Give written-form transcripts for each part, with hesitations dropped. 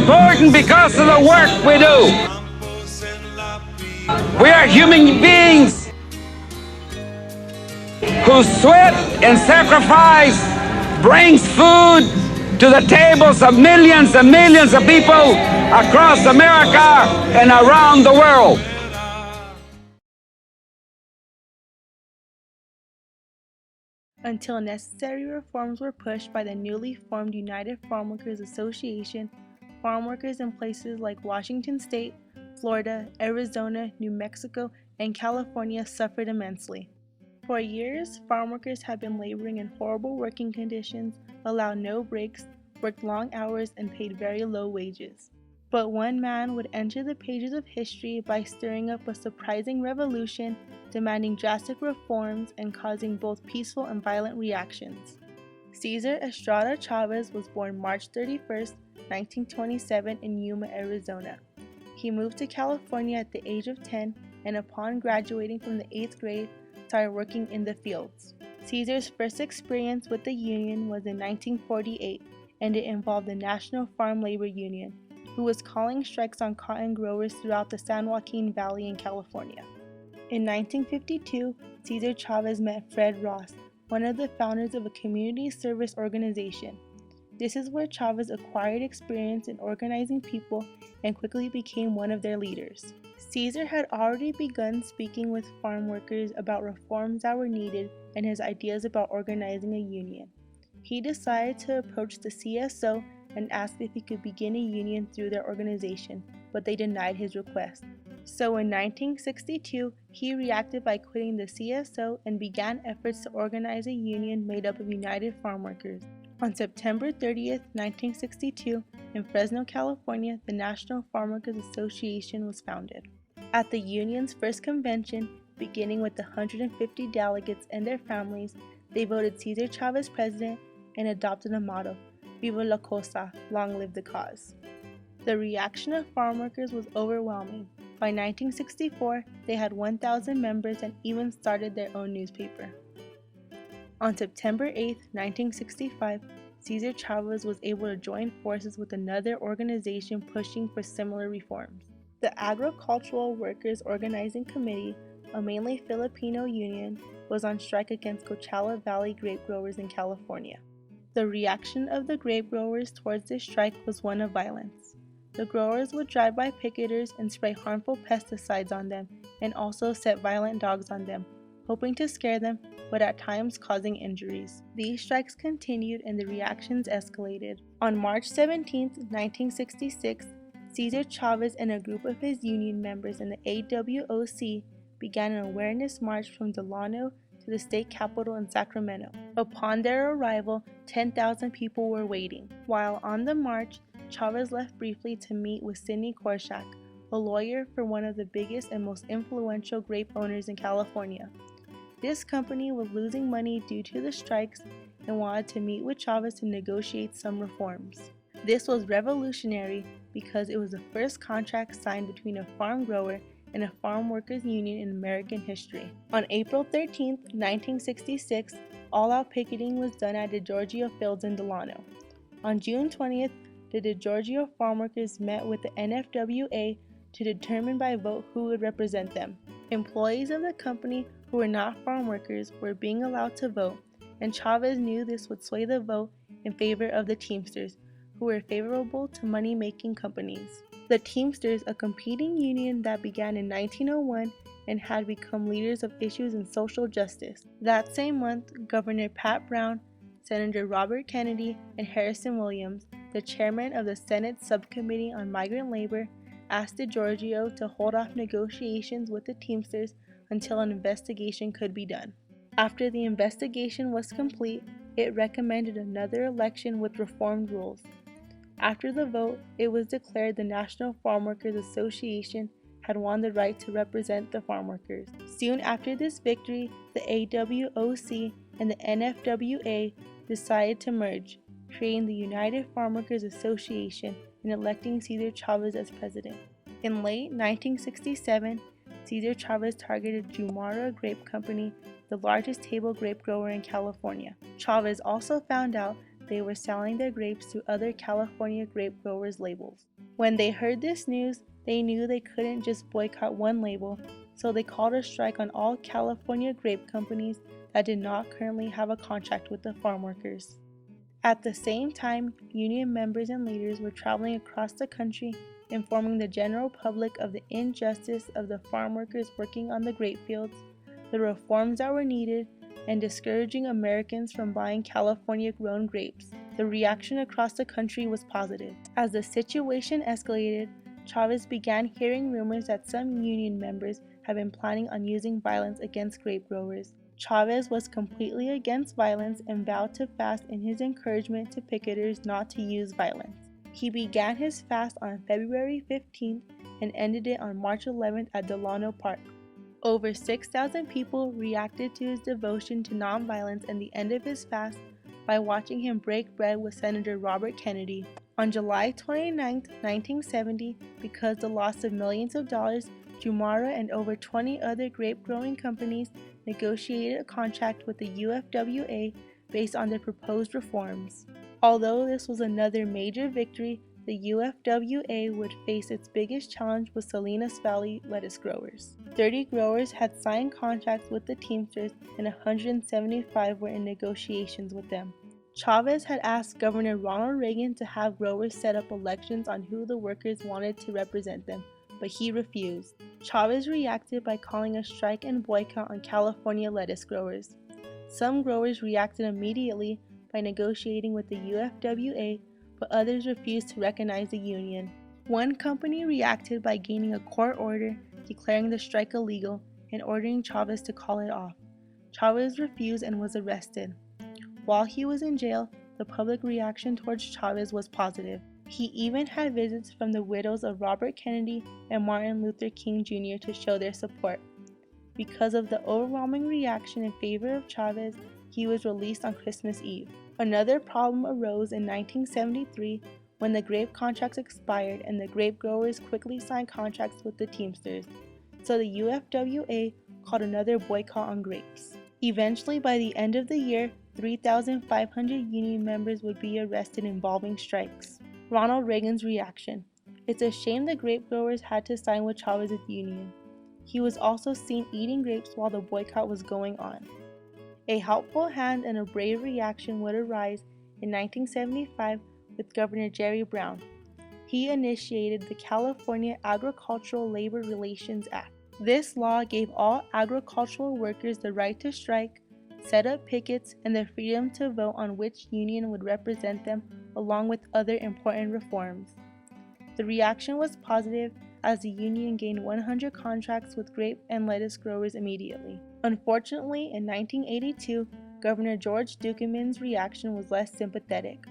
important because of the work we do. We are human beings whose sweat and sacrifice brings food to the tables of millions and millions of people across America and around the world. Until necessary reforms were pushed by the newly formed United Farm Workers Association, farm workers in places like Washington State, Florida, Arizona, New Mexico, and California suffered immensely. For years, farm workers have been laboring in horrible working conditions, allowed no breaks, worked long hours, and paid very low wages. But one man would enter the pages of history by stirring up a surprising revolution, demanding drastic reforms and causing both peaceful and violent reactions. Cesar Chavez was born March 31, 1927 in Yuma, Arizona. He moved to California at the age of 10 and upon graduating from the 8th grade, started working in the fields. Cesar's first experience with the union was in 1948, and it involved the National Farm Labor Union, who was calling strikes on cotton growers throughout the San Joaquin Valley in California. In 1952, Cesar Chavez met Fred Ross, one of the founders of a community service organization. This is where Chavez acquired experience in organizing people and quickly became one of their leaders. Cesar had already begun speaking with farm workers about reforms that were needed and his ideas about organizing a union. He decided to approach the CSO and asked if he could begin a union through their organization, but they denied his request. So in 1962, he reacted by quitting the CSO and began efforts to organize a union made up of United Farm Workers. On September 30, 1962, in Fresno, California, the National Farm Workers Association was founded. At the union's first convention, beginning with the 150 delegates and their families, they voted Cesar Chavez president and adopted a motto, Viva la Cosa, long live the cause. The reaction of farm workers was overwhelming. By 1964, they had 1,000 members and even started their own newspaper. On September 8, 1965, Cesar Chavez was able to join forces with another organization pushing for similar reforms. The Agricultural Workers Organizing Committee, a mainly Filipino union, was on strike against Coachella Valley grape growers in California. The reaction of the grape growers towards this strike was one of violence. The growers would drive by picketers and spray harmful pesticides on them and also set violent dogs on them, hoping to scare them, but at times causing injuries. These strikes continued and the reactions escalated. On March 17, 1966, Cesar Chavez and a group of his union members in the AWOC began an awareness march from Delano to the state capitol in Sacramento. Upon their arrival, 10,000 people were waiting. While on the march, Chavez left briefly to meet with Sidney Korshak, a lawyer for one of the biggest and most influential grape owners in California. This company was losing money due to the strikes and wanted to meet with Chavez to negotiate some reforms. This was revolutionary because it was the first contract signed between a farm grower and a farm workers union in American history. On April 13, 1966, all-out picketing was done at DeGiorgio Fields in Delano. On June 20th, the DeGiorgio farm workers met with the NFWA to determine by vote who would represent them. Employees of the company who were not farm workers were being allowed to vote, and Chavez knew this would sway the vote in favor of the Teamsters, who were favorable to money-making companies. The Teamsters, a competing union that began in 1901 and had become leaders of issues in social justice. That same month, Governor Pat Brown, Senator Robert Kennedy, and Harrison Williams, the chairman of the Senate Subcommittee on Migrant Labor, asked DeGiorgio to hold off negotiations with the Teamsters until an investigation could be done. After the investigation was complete, it recommended another election with reformed rules. After the vote, it was declared the National Farm Workers Association had won the right to represent the farm workers. Soon after this victory, the AWOC and the NFWA decided to merge, creating the United Farm Workers Association and electing Cesar Chavez as president. In late 1967, Cesar Chavez targeted Jumara Grape Company, the largest table grape grower in California. Chavez also found out they were selling their grapes to other California grape growers' labels. When they heard this news, they knew they couldn't just boycott one label, so they called a strike on all California grape companies that did not currently have a contract with the farm workers. At the same time, union members and leaders were traveling across the country informing the general public of the injustice of the farm workers working on the grape fields, the reforms that were needed, and discouraging Americans from buying California-grown grapes. The reaction across the country was positive. As the situation escalated, Chavez began hearing rumors that some union members had been planning on using violence against grape growers. Chavez was completely against violence and vowed to fast in his encouragement to picketers not to use violence. He began his fast on February 15th and ended it on March 11th at Delano Park. Over 6,000 people reacted to his devotion to nonviolence and the end of his fast by watching him break bread with Senator Robert Kennedy. On July 29, 1970, because the loss of millions of dollars, Jumara and over 20 other grape-growing companies negotiated a contract with the UFWA based on their proposed reforms. Although this was another major victory, the UFWA would face its biggest challenge with Salinas Valley lettuce growers. 30 growers had signed contracts with the Teamsters and 175 were in negotiations with them. Chavez had asked Governor Ronald Reagan to have growers set up elections on who the workers wanted to represent them, but he refused. Chavez reacted by calling a strike and boycott on California lettuce growers. Some growers reacted immediately by negotiating with the UFWA, but others refused to recognize the union. One company reacted by gaining a court order declaring the strike illegal and ordering Chavez to call it off. Chavez refused and was arrested. While he was in jail, the public reaction towards Chavez was positive. He even had visits from the widows of Robert Kennedy and Martin Luther King Jr. to show their support. Because of the overwhelming reaction in favor of Chavez, he was released on Christmas Eve. Another problem arose in 1973 when the grape contracts expired and the grape growers quickly signed contracts with the Teamsters, so the UFWA called another boycott on grapes. Eventually, by the end of the year, 3,500 union members would be arrested involving strikes. Ronald Reagan's reaction. It's a shame the grape growers had to sign with Chavez's union. He was also seen eating grapes while the boycott was going on. A helpful hand and a brave reaction would arise in 1975 with Governor Jerry Brown. He initiated the California Agricultural Labor Relations Act. This law gave all agricultural workers the right to strike, set up pickets, and the freedom to vote on which union would represent them, along with other important reforms. The reaction was positive as the union gained 100 contracts with grape and lettuce growers immediately. Unfortunately, in 1982, Governor George Dukeman's reaction was less sympathetic.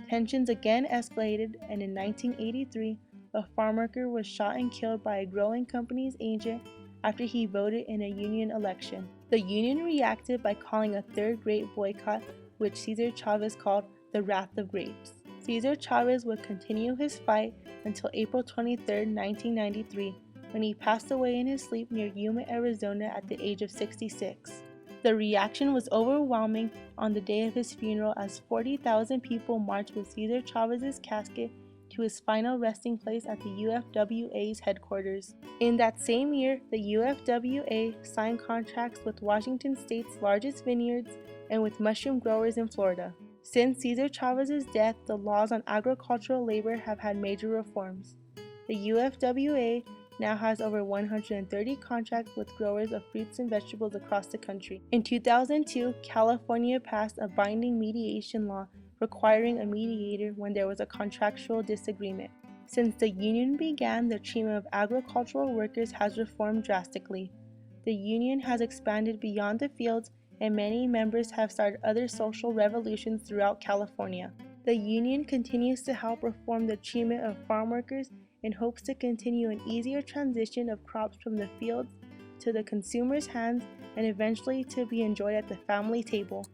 Tensions again escalated, and in 1983, a farm worker was shot and killed by a growing company's agent after he voted in a union election. The union reacted by calling a third grape boycott, which Cesar Chavez called the Wrath of Grapes. Cesar Chavez would continue his fight until April 23, 1993, when he passed away in his sleep near Yuma, Arizona at the age of 66. The reaction was overwhelming on the day of his funeral as 40,000 people marched with Cesar Chavez's casket to his final resting place at the UFWA's headquarters. In that same year, the UFWA signed contracts with Washington State's largest vineyards and with mushroom growers in Florida. Since Cesar Chavez's death, the laws on agricultural labor have had major reforms. The UFWA now has over 130 contracts with growers of fruits and vegetables across the country. In 2002, California passed a binding mediation law requiring a mediator when there was a contractual disagreement. Since the union began, the treatment of agricultural workers has reformed drastically. The union has expanded beyond the fields, and many members have started other social revolutions throughout California. The union continues to help reform the treatment of farm workers and hopes to continue an easier transition of crops from the fields to the consumer's hands and eventually to be enjoyed at the family table.